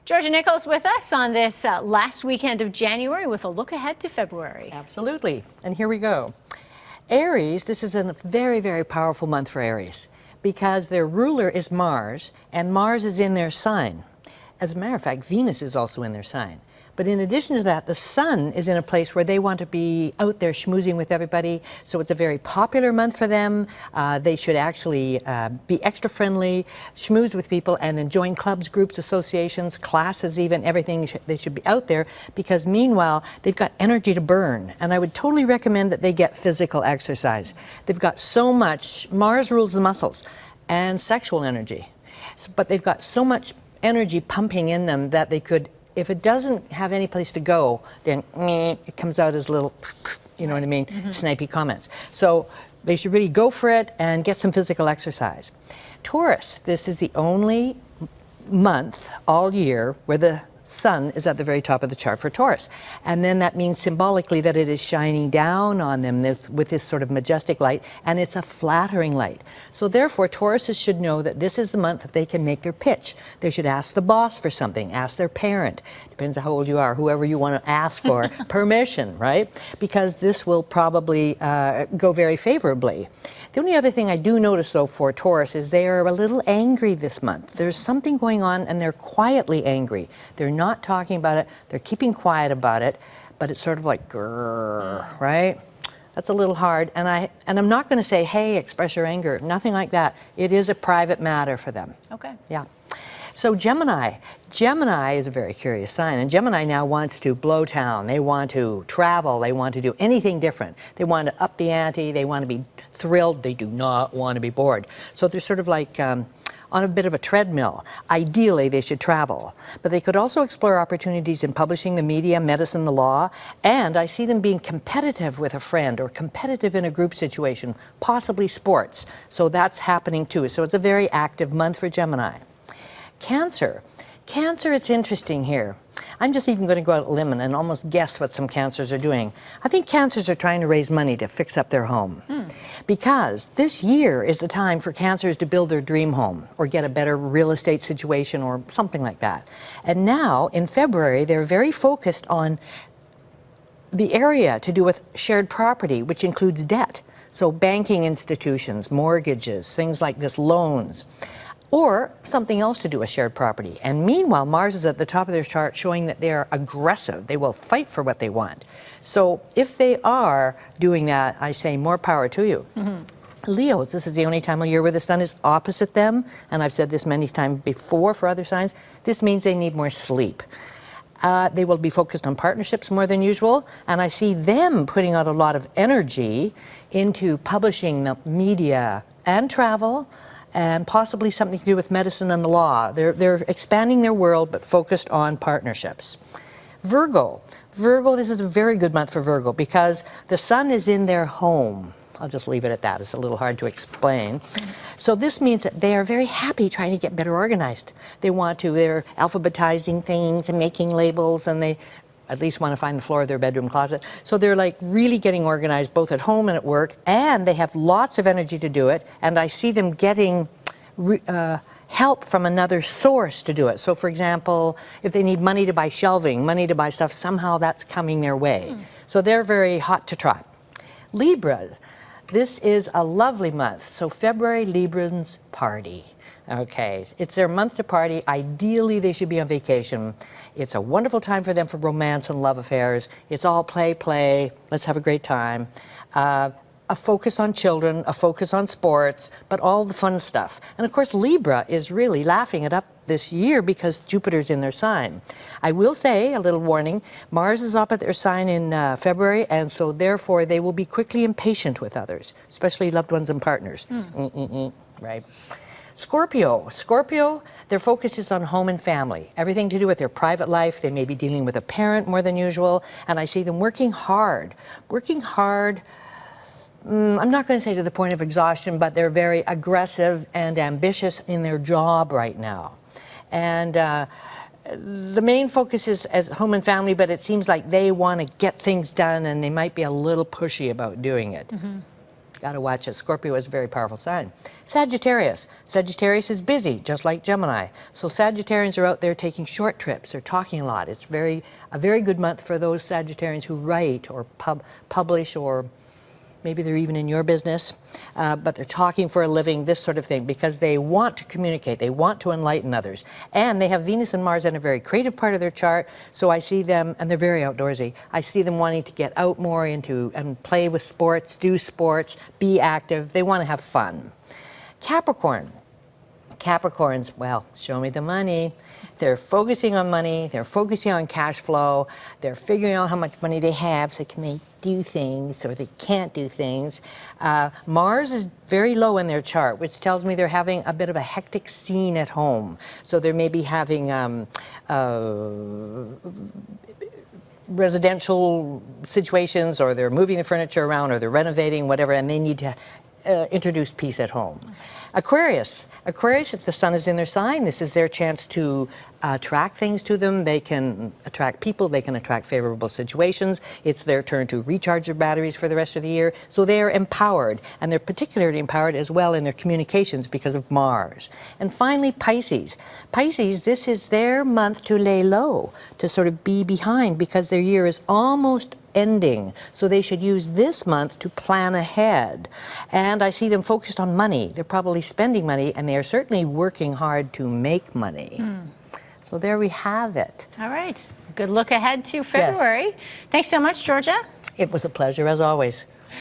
Georgia Nichols with us on this last weekend of January with a look ahead to February. Absolutely. And here we go. Aries, this is a very, very powerful month for Aries because their ruler is Mars, and Mars is in their sign. As a matter of fact, Venus is also in their sign. But in addition to that, the sun is in a place where they want to be out there schmoozing with everybody. So it's a very popular month for them. They should actually be extra friendly, schmooze with people, and then join clubs, groups, associations, classes, even everything. They should be out there because meanwhile, they've got energy to burn. And I would totally recommend that they get physical exercise. They've got so much, Mars rules the muscles and sexual energy. But they've got so much energy pumping in them that they could, if it doesn't have any place to go, then it comes out as little, you know what I mean, snipey comments. So they should really go for it and get some physical exercise. Taurus, this is the only month all year where the sun is at the very top of the chart for Taurus. And then that means symbolically that it is shining down on them with this sort of majestic light, and it's a flattering light. So therefore, Tauruses should know that this is the month that they can make their pitch. They should ask the boss for something, ask their parent, depends on how old you are, whoever you want to ask for permission, right? Because this will probably go very favorably. The only other thing I do notice, though, for Taurus is they are a little angry this month. There's something going on, and they're quietly angry. They're not talking about it. They're keeping quiet about it, but it's sort of like, grrr, right? That's a little hard. And I'm not going to say, hey, express your anger. Nothing like that. It is a private matter for them. Okay. Yeah. So Gemini. Gemini is a very curious sign, and Gemini now wants to blow town. They want to travel. They want to do anything different. They want to up the ante. They want to be thrilled. They do not want to be bored. So they're sort of like on a bit of a treadmill. Ideally, they should travel. But they could also explore opportunities in publishing, the media, medicine, the law. And I see them being competitive with a friend or competitive in a group situation, possibly sports. So that's happening too. So it's a very active month for Gemini. Cancer. Cancer, it's interesting here. I'm just even going to go out on a limb and almost guess what some Cancers are doing. I think Cancers are trying to raise money to fix up their home. Because this year is the time for Cancers to build their dream home or get a better real estate situation or something like that. And now, in February, they're very focused on the area to do with shared property, which includes debt. So banking institutions, mortgages, things like this, loans. Or something else to do with shared property. And meanwhile, Mars is at the top of their chart showing that they are aggressive. They will fight for what they want. So if they are doing that, I say more power to you. Leos, this is the only time of year where the sun is opposite them. And I've said this many times before for other signs. This means they need more sleep. They will be focused on partnerships more than usual. And I see them putting out a lot of energy into publishing, the media, and travel, and possibly something to do with medicine and the law. They're expanding their world, but focused on partnerships. Virgo. Virgo, this is a very good month for Virgo because the sun is in their home. I'll just leave it at that. It's a little hard to explain. So this means that they are very happy trying to get better organized. They're alphabetizing things and making labels, and they at least want to find the floor of their bedroom closet. So they're like really getting organized both at home and at work, and they have lots of energy to do it. And I see them getting help from another source to do it. So for example, if they need money to buy shelving, money to buy stuff, somehow that's coming their way. So they're very hot to trot. Libra, this is a lovely month. So February, Librans party. Okay, it's their month to party. Ideally, they should be on vacation. It's a wonderful time for them for romance and love affairs. It's all play, play. Let's have a great time. A focus on children, a focus on sports, but all the fun stuff. And of course, Libra is really laughing it up this year because Jupiter's in their sign. I will say, a little warning, Mars is up at their sign in February, and so therefore they will be quickly impatient with others, especially loved ones and partners. Right? Scorpio. Scorpio, their focus is on home and family. Everything to do with their private life. They may be dealing with a parent more than usual. And I see them working hard. Working hard, I'm not going to say to the point of exhaustion, but they're very aggressive and ambitious in their job right now. And the main focus is at home and family, but it seems like they want to get things done and they might be a little pushy about doing it. Got to watch it. Scorpio is a very powerful sign. Sagittarius. Sagittarius is busy, just like Gemini. So Sagittarians are out there taking short trips. They're talking a lot. It's a very good month for those Sagittarians who write or publish, or maybe they're even in your business, but they're talking for a living, this sort of thing, because they want to communicate, they want to enlighten others. And they have Venus and Mars in a very creative part of their chart, so I see them, and they're very outdoorsy, I see them wanting to get out more into and play with sports, do sports, be active. They want to have fun. Capricorn. Capricorns, well, show me the money. They're focusing on money, they're focusing on cash flow, they're figuring out how much money they have so can they do things or they can't do things. Mars is very low in their chart, which tells me they're having a bit of a hectic scene at home. So they may be having residential situations, or they're moving the furniture around, or they're renovating, whatever, and they need to introduce peace at home. Aquarius. Aquarius, if the sun is in their sign, this is their chance to attract things to them. They can attract people, they can attract favorable situations. It's their turn to recharge their batteries for the rest of the year. So they're empowered, and they're particularly empowered as well in their communications because of Mars. And finally, Pisces. Pisces, this is their month to lay low, to sort of be behind, because their year is almost ending. So they should use this month to plan ahead. And I see them focused on money. They're probably spending money, and they are certainly working hard to make money. So there we have it. All right. Good look ahead to February. Yes. Thanks so much, Georgia. It was a pleasure, as always.